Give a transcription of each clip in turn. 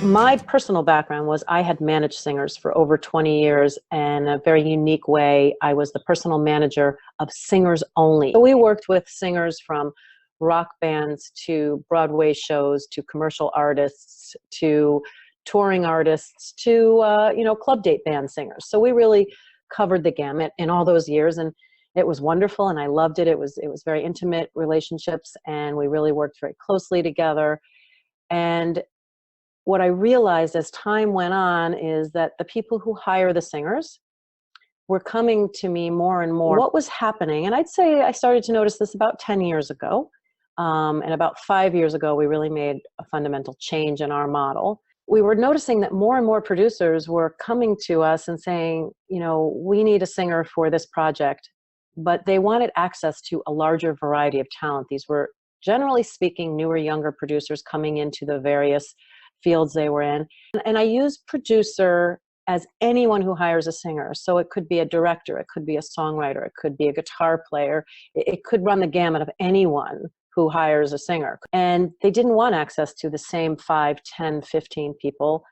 My personal background was I had managed singers for over 20 years, and in a very unique way, I was the personal manager of singers only. So we worked with singers from rock bands to Broadway shows to commercial artists to touring artists to club date band singers. So we really covered the gamut in all those years, and it was wonderful, and I loved it. It was very intimate relationships, and we really worked very closely together. And what I realized as time went on is that the people who hire the singers were coming to me more and more. What was happening, and I'd say I started to notice this about 10 years ago, and about 5 years ago, we really made a fundamental change in our model. We were noticing that more and more producers were coming to us and saying, we need a singer for this project, but they wanted access to a larger variety of talent. These were, generally speaking, newer, younger producers coming into the various fields they were in. And I use producer as anyone who hires a singer. So it could be a director, it could be a songwriter, it could be a guitar player. It could run the gamut of anyone who hires a singer. And they didn't want access to the same 5, 10, 15 people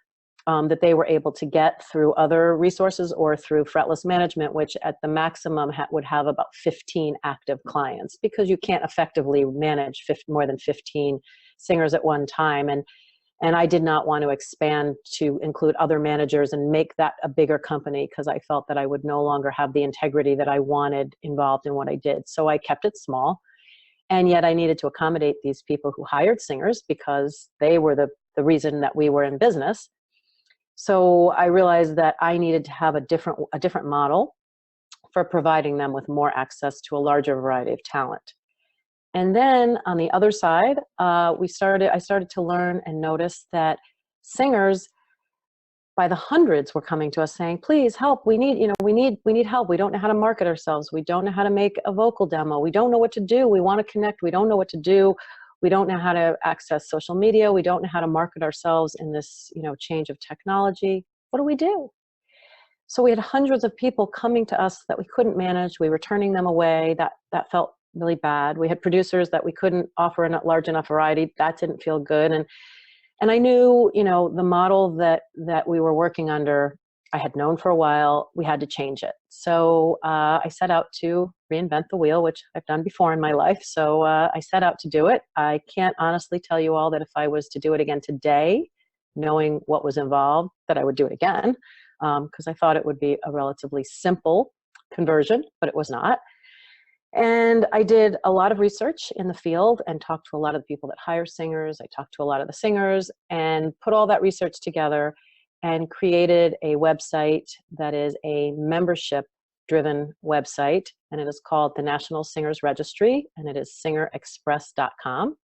that they were able to get through other resources or through fretless management, which at the maximum would have about 15 active clients, because you can't effectively manage more than 15 singers at one time. And I did not want to expand to include other managers and make that a bigger company, because I felt that I would no longer have the integrity that I wanted involved in what I did. So I kept it small. And yet I needed to accommodate these people who hired singers, because they were the reason that we were in business. So I realized that I needed to have a different model for providing them with more access to a larger variety of talent. And then on the other side, I started to learn and notice that singers by the hundreds were coming to us saying, please help, we need help. We don't know how to market ourselves. We don't know how to make a vocal demo. We don't know what to do. We want to connect. We don't know what to do. We don't know how to access social media. We don't know how to market ourselves in this, change of technology. What do we do? So we had hundreds of people coming to us that we couldn't manage. We were turning them away. That felt really bad. We had producers that we couldn't offer a large enough variety. That didn't feel good. And I knew, the model that we were working under, I had known for a while. We had to change it. So I set out to reinvent the wheel, which I've done before in my life. So I set out to do it. I can't honestly tell you all that if I was to do it again today, knowing what was involved, that I would do it again, because I thought it would be a relatively simple conversion, but it was not. And I did a lot of research in the field and talked to a lot of the people that hire singers. I talked to a lot of the singers and put all that research together and created a website that is a membership-driven website. And it is called the National Singers Registry, and it is SingerExpress.com.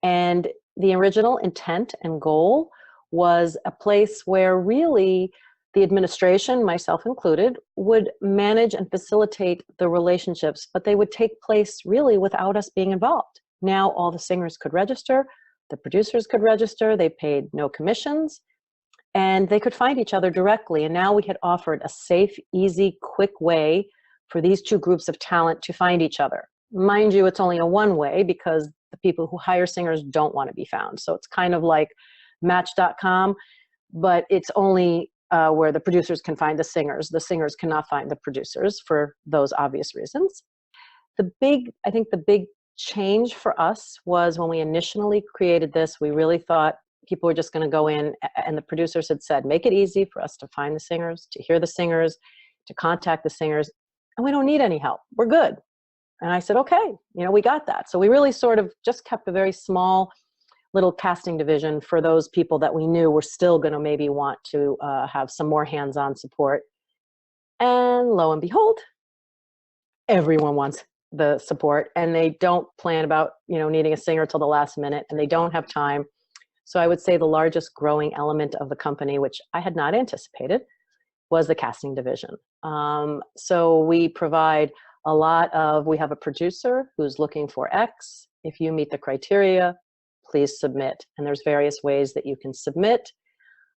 And the original intent and goal was a place where really the administration, myself included, would manage and facilitate the relationships, but they would take place really without us being involved. Now all the singers could register, the producers could register, they paid no commissions, and they could find each other directly. And now we had offered a safe, easy, quick way for these two groups of talent to find each other. Mind you, it's only a one-way, because the people who hire singers don't want to be found. So it's kind of like Match.com, but it's only where the producers can find the singers. The singers cannot find the producers for those obvious reasons. I think the big change for us was when we initially created this, we really thought people were just going to go in, and the producers had said, make it easy for us to find the singers, to hear the singers, to contact the singers, and we don't need any help. We're good. And I said, okay, we got that. So we really sort of just kept a very small little casting division for those people that we knew were still going to maybe want to have some more hands-on support. And lo and behold, everyone wants the support, and they don't plan about needing a singer till the last minute, and they don't have time. So I would say the largest growing element of the company, which I had not anticipated, was the casting division. So we provide we have a producer who's looking for X. If you meet the criteria, please submit. And there's various ways that you can submit.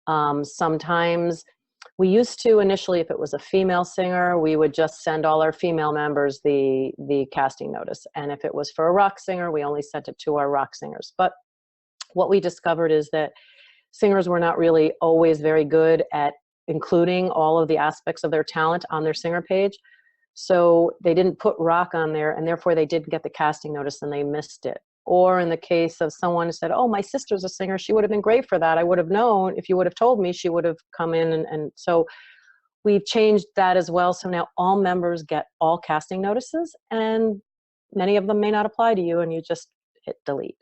Sometimes we used to initially, if it was a female singer, we would just send all our female members the casting notice. And if it was for a rock singer, we only sent it to our rock singers. But what we discovered is that singers were not really always very good at including all of the aspects of their talent on their singer page. So they didn't put rock on there, and therefore they didn't get the casting notice and they missed it. Or in the case of someone who said, oh, my sister's a singer, she would have been great for that. I would have known, if you would have told me, she would have come in. And so we've changed that as well. So now all members get all casting notices, and many of them may not apply to you, and you just hit delete.